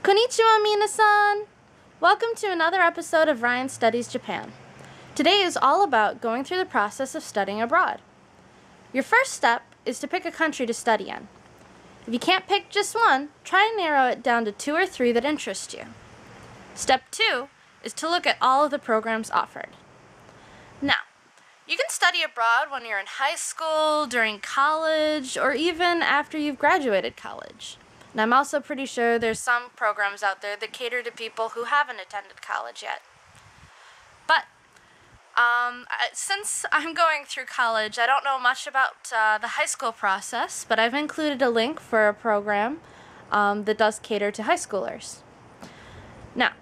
Konnichiwa, minasan! Welcome to another episode of Ryann Studies Japan. Today is all about going through the process of studying abroad. Your first step is to pick a country to study in. If you can't pick just one, try and narrow it down to 2 or 3 that interest you. Step 2 is to look at all of the programs offered. Now, you can study abroad when you're in high school, during college, or even after you've graduated college. And I'm also pretty sure there's some programs out there that cater to people who haven't attended college yet. But since I'm going through college, I don't know much about the high school process, but I've included a link for a program that does cater to high schoolers. Now,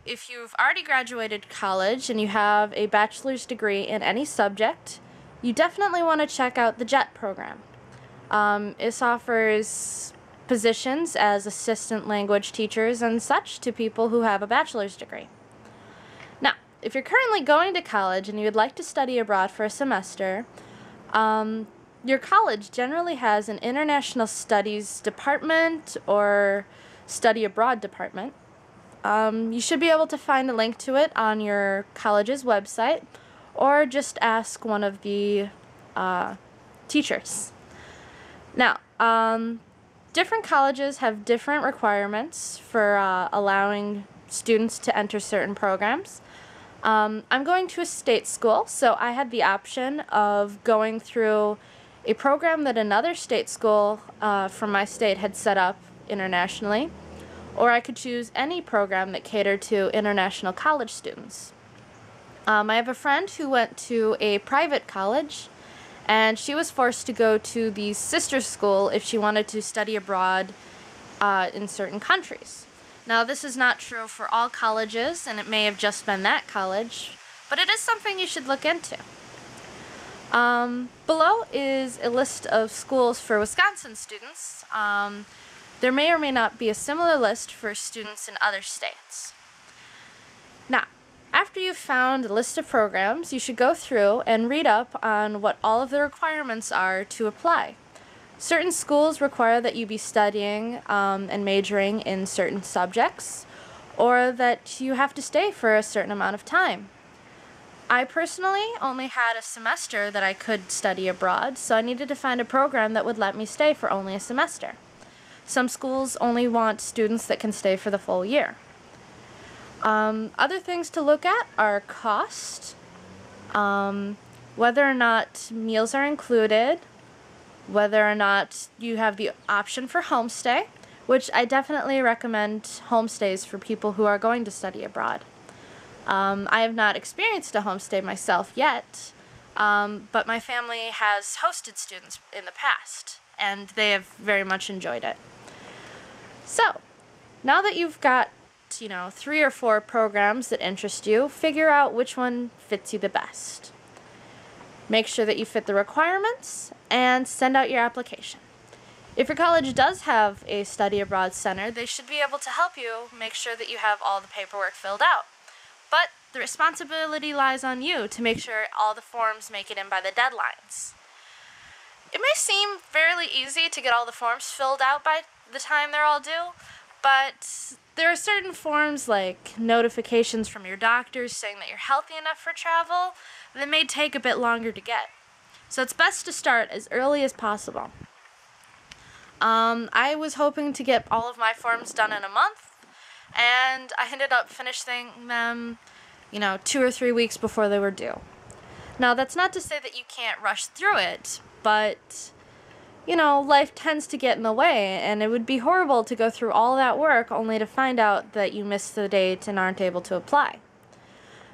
if you've already graduated college and you have a bachelor's degree in any subject, you definitely want to check out the JET program. This offers positions as assistant language teachers and such to people who have a bachelor's degree. Now, if you're currently going to college and you would like to study abroad for a semester, your college generally has an international studies department or study abroad department. You should be able to find a link to it on your college's website or just ask one of the teachers. Now, different colleges have different requirements for allowing students to enter certain programs. I'm going to a state school, so I had the option of going through a program that another state school from my state had set up internationally, or I could choose any program that catered to international college students. I have a friend who went to a private college, and she was forced to go to the sister school if she wanted to study abroad in certain countries. Now, this is not true for all colleges, and it may have just been that college, but it is something you should look into. Below is a list of schools for Wisconsin students. There may or may not be a similar list for students in other states. Now, after you've found a list of programs, you should go through and read up on what all of the requirements are to apply. Certain schools require that you be studying and majoring in certain subjects, or that you have to stay for a certain amount of time. I personally only had a semester that I could study abroad, so I needed to find a program that would let me stay for only a semester. Some schools only want students that can stay for the full year. Other things to look at are cost, whether or not meals are included, whether or not you have the option for homestay, which I definitely recommend homestays for people who are going to study abroad. I have not experienced a homestay myself yet, but my family has hosted students in the past, and they have very much enjoyed it. So, now that you've got 3 or 4 programs that interest you, figure out which one fits you the best. Make sure that you fit the requirements and send out your application. If your college does have a study abroad center, they should be able to help you make sure that you have all the paperwork filled out. But the responsibility lies on you to make sure all the forms make it in by the deadlines. It may seem fairly easy to get all the forms filled out by the time they're all due, but there are certain forms like notifications from your doctors saying that you're healthy enough for travel that may take a bit longer to get. So it's best to start as early as possible. I was hoping to get all of my forms done in a month, and I ended up finishing them, 2 or 3 weeks before they were due. Now, that's not to say that you can't rush through it, but life tends to get in the way, and it would be horrible to go through all that work only to find out that you missed the date and aren't able to apply.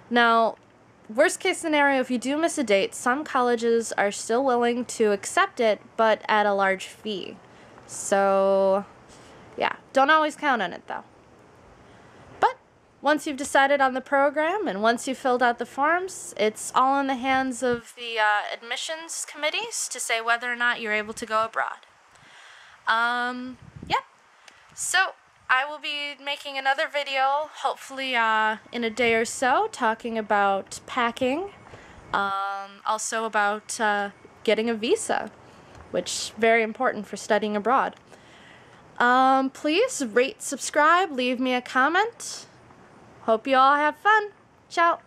Now, worst case scenario, if you do miss a date, some colleges are still willing to accept it, but at a large fee. So, yeah, don't always count on it, though. But once you've decided on the program and once you've filled out the forms, it's all in the hands of the admissions committees to say whether or not you're able to go abroad. Yeah. So I will be making another video, hopefully in a day or so, talking about packing, also about getting a visa, which is very important for studying abroad. Please rate, subscribe, leave me a comment. Hope you all have fun. Ciao.